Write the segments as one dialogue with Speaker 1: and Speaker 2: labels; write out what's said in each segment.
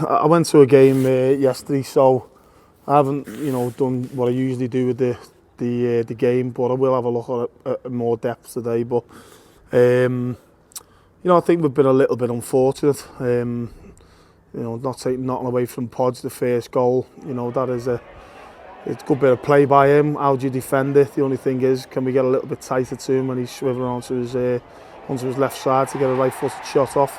Speaker 1: I went to a game yesterday, so I haven't, done what I usually do with the game, but I will have a look at more depth today. But I think we've been a little bit unfortunate. Not taking nothing away from Podge, the first goal. That is it's a good bit of play by him. How do you defend it? The only thing is, can we get a little bit tighter to him when he's swiveling onto his left side to get a right-footed shot off?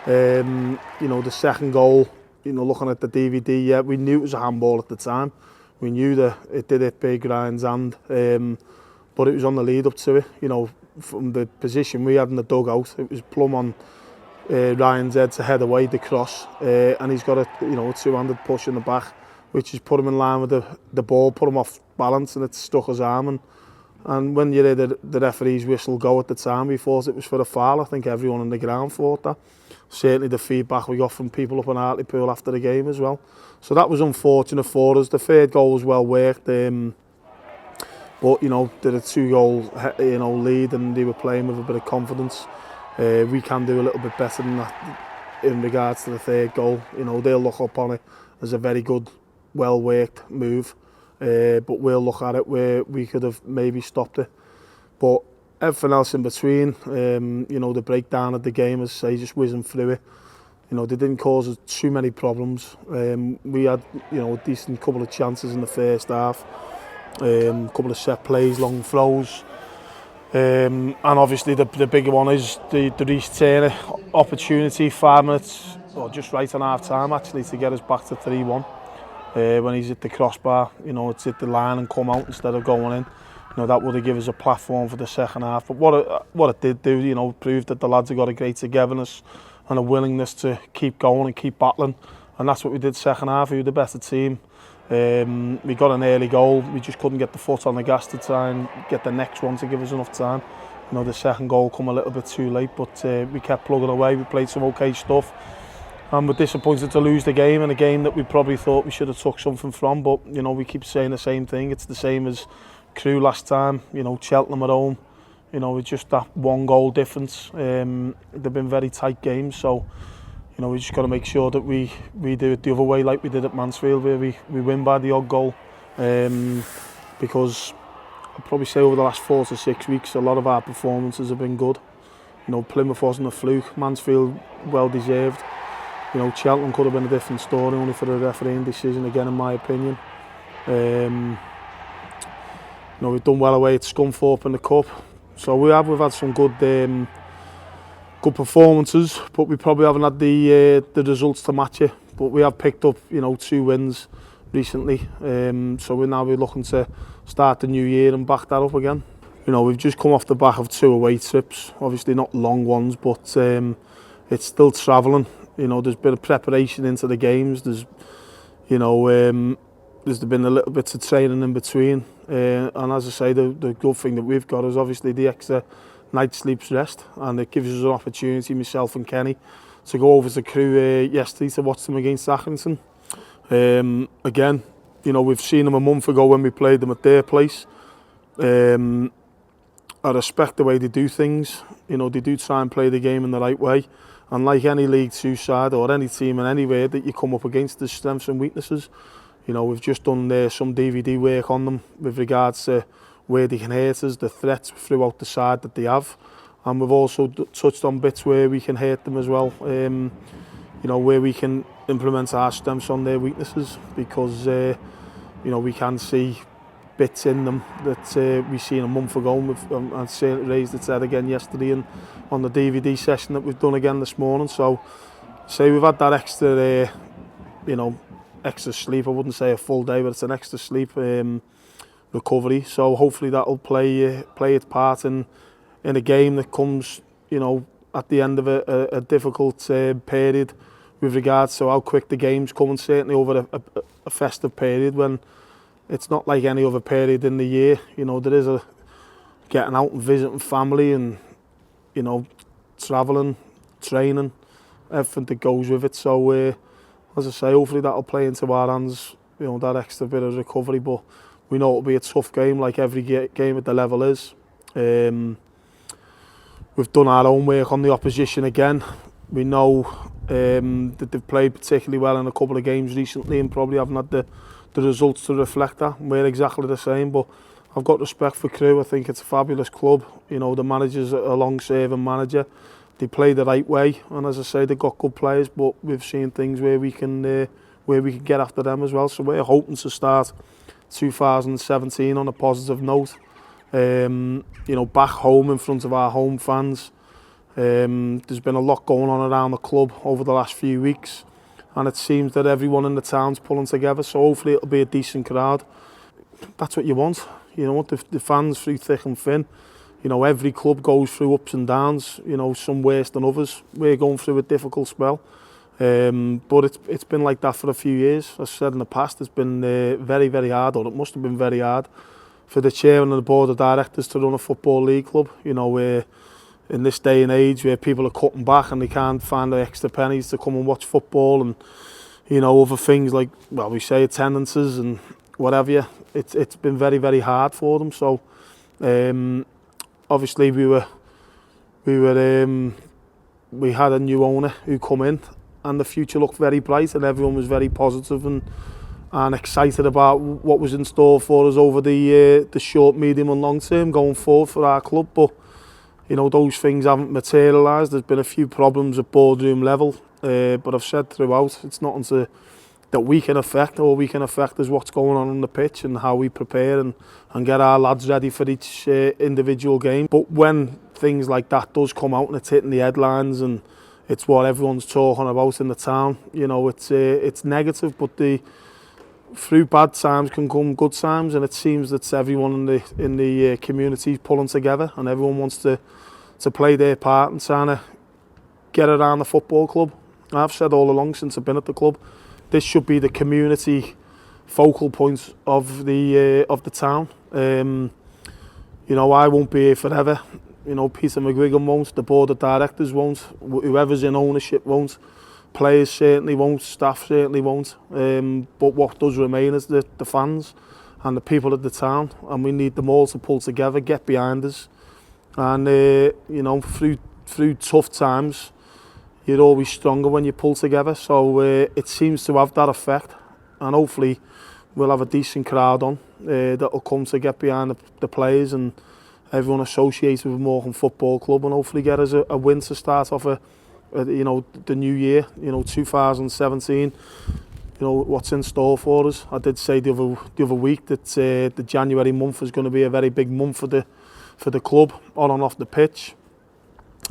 Speaker 1: The second goal, looking at the DVD, yeah, we knew it was a handball at the time. We knew that it did hit Big Ryan's hand, but it was on the lead up to it. From the position we had in the dugout, it was plumb on Ryan's head to head away the cross, and he's got a two-handed push in the back, which has put him in line with the ball, put him off balance, and it stuck his arm. And when you heard the referee's whistle go at the time, we thought it was for a foul. I think everyone on the ground thought that. Certainly the feedback we got from people up in Hartlepool after the game as well. So that was unfortunate for us. The third goal was well worked, but did a 2-goal lead, and they were playing with a bit of confidence. We can do a little bit better than that in regards to the third goal. They'll look up on it as a very good, well worked move, but we'll look at it where we could have maybe stopped it. But everything else in between, the breakdown of the game, as I say, just whizzing through it. They didn't cause us too many problems. We had, a decent couple of chances in the first half, a couple of set plays, long throws. And obviously the bigger one is the Reece Turner opportunity, 5 minutes, or just right on half time actually, to get us back to 3-1. When he's hit the crossbar, it's hit the line and come out instead of going in. That would have given us a platform for the second half. But what it did do, proved that the lads have got a great togetherness and a willingness to keep going and keep battling. And that's what we did second half. We were the better team. We got an early goal. We just couldn't get the foot on the gas to try and get the next one to give us enough time. The second goal come a little bit too late, but we kept plugging away. We played some okay stuff. And we're disappointed to lose the game, in a game that we probably thought we should have took something from. But, we keep saying the same thing. It's the same as Crewe last time, Cheltenham at home. It's just that 1-goal difference. They've been very tight games, so we just got to make sure that we do it the other way, like we did at Mansfield, where we win by the odd goal. Because I'd probably say over the last 4 to 6 weeks, a lot of our performances have been good. Plymouth wasn't a fluke, Mansfield well deserved. Cheltenham could have been a different story, only for the refereeing decision again, in my opinion. We've done well away at Scunthorpe in the cup, so we've had some good performances, but we probably haven't had the results to match it. But we have picked up 2 wins recently, so we're looking to start the new year and back that up again. We've just come off the back of 2 away trips, obviously not long ones, but it's still travelling. There's a bit of preparation into the games. There's been a little bit of training in between, and as I say, the good thing that we've got is obviously the extra night sleep's rest, and it gives us an opportunity, myself and Kenny, to go over to Crewe yesterday to watch them against Accrington. Again, we've seen them a month ago when we played them at their place. I respect the way they do things. They do try and play the game in the right way. And like any League Two side or any team in anywhere that you come up against, there's strengths and weaknesses. We've just done some DVD work on them with regards to where they can hurt us, the threats throughout the side that they have. And we've also touched on bits where we can hurt them as well. Where we can implement our strengths on their weaknesses, because we can see bits in them that we seen a month ago, and certainly raised its head again yesterday and on the DVD session that we've done again this morning. So we've had that extra extra sleep. I wouldn't say a full day, but it's an extra sleep recovery. So hopefully that'll play its part in a game that comes at the end of a difficult period with regards to how quick the games come, and certainly over a festive period when it's not like any other period in the year. There is a getting out and visiting family, and travelling, training, everything that goes with it. So as I say, hopefully that'll play into our hands, that extra bit of recovery. But we know it'll be a tough game, like every game at the level is. We've done our own work on the opposition again. We know that they've played particularly well in a couple of games recently and probably haven't had the results to reflect that. We're exactly the same, but I've got respect for Crewe. I think it's a fabulous club. You know, the manager's a long-serving manager. They play the right way, and as I say, they've got good players, but we've seen things where we can get after them as well. So we're hoping to start 2017 on a positive note. You know, back home in front of our home fans. There's been a lot going on around the club over the last few weeks, and it seems that everyone in the town's pulling together, so hopefully it'll be a decent crowd. That's what you want, you know, the fans through thick and thin. You know, every club goes through ups and downs, you know, some worse than others. We're going through a difficult spell, but it's been like that for a few years. As I said in the past, it's been very, very hard, or it must have been very hard for the chairman and the board of directors to run a football league club. You know, in this day and age where people are cutting back and they can't find the extra pennies to come and watch football, and you know, other things like, well, we say attendances and whatever. It's been very, very hard for them. So obviously we had a new owner who come in, and the future looked very bright, and everyone was very positive and excited about what was in store for us over the short, medium and long term going forward for our club. But you know, those things haven't materialised. There's been a few problems at boardroom level, but I've said throughout, it's nothing that we can affect. All we can affect is what's going on the pitch and how we prepare and get our lads ready for each individual game. But when things like that does come out and it's hitting the headlines and it's what everyone's talking about in the town, you know, it's negative, but through bad times can come good times, and it seems that everyone in the community is pulling together, and everyone wants to play their part and trying to get around the football club. I've said all along since I've been at the club, this should be the community focal point of the town. You know, I won't be here forever. You know, Peter McGuigan won't, the board of directors won't, whoever's in ownership won't. Players certainly won't, staff certainly won't, but what does remain is the fans and the people of the town, and we need them all to pull together, get behind us, and you know, through tough times, you're always stronger when you pull together. So it seems to have that effect, and hopefully we'll have a decent crowd on that will come to get behind the players and everyone associated with Morecambe Football Club, and hopefully get us a win to start off you know, the new year, you know, 2017, you know, what's in store for us. I did say the other week that the January month is going to be a very big month for the club, on and off the pitch.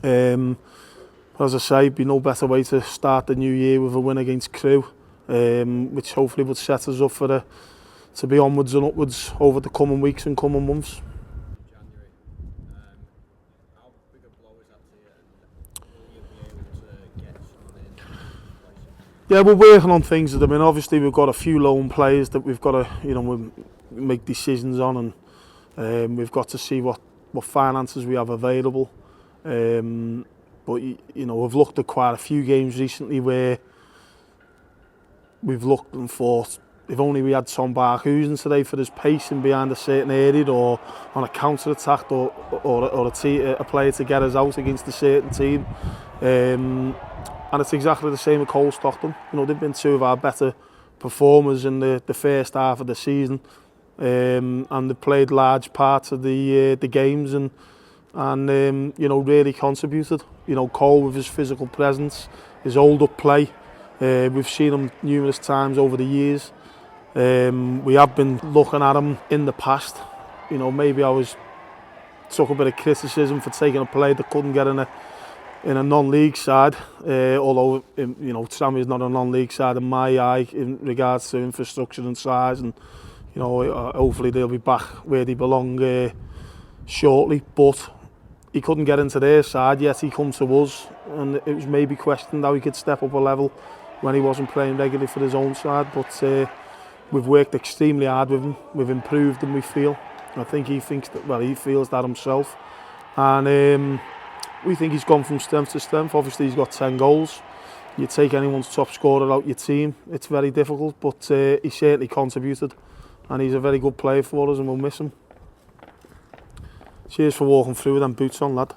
Speaker 1: As I say, be no better way to start the new year with a win against Crewe, which hopefully would set us up to be onwards and upwards over the coming weeks and coming months. Yeah, we're working on things at the minute. Obviously, we've got a few loan players that we've got to, you know, make decisions on, and we've got to see what finances we have available. But you know, we've looked at quite a few games recently where we've looked and thought, if only we had Tom Barkhuizen today for his pacing behind a certain area, or on a counter attack, or a player to get us out against a certain team. And it's exactly the same with Stockton. You know, they've been two of our better performers in the first half of the season, and they've played large parts of the games and you know, really contributed. You know, Cole with his physical presence, his hold-up play. We've seen him numerous times over the years. We have been looking at him in the past. You know, maybe took a bit of criticism for taking a player that couldn't get in a non-league side, although you know, Sammy's not a non-league side in my eye in regards to infrastructure and size, and you know, hopefully they'll be back where they belong shortly. But he couldn't get into their side, yet he come to us, and it was maybe questioned how he could step up a level when he wasn't playing regularly for his own side. But we've worked extremely hard with him. We've improved him, we feel. I think he thinks that, well, he feels that himself, and we think he's gone from strength to strength. Obviously, he's got 10 goals. You take anyone's top scorer out your team, it's very difficult, but he certainly contributed, and he's a very good player for us, and we'll miss him. Cheers for walking through with them boots on, lad.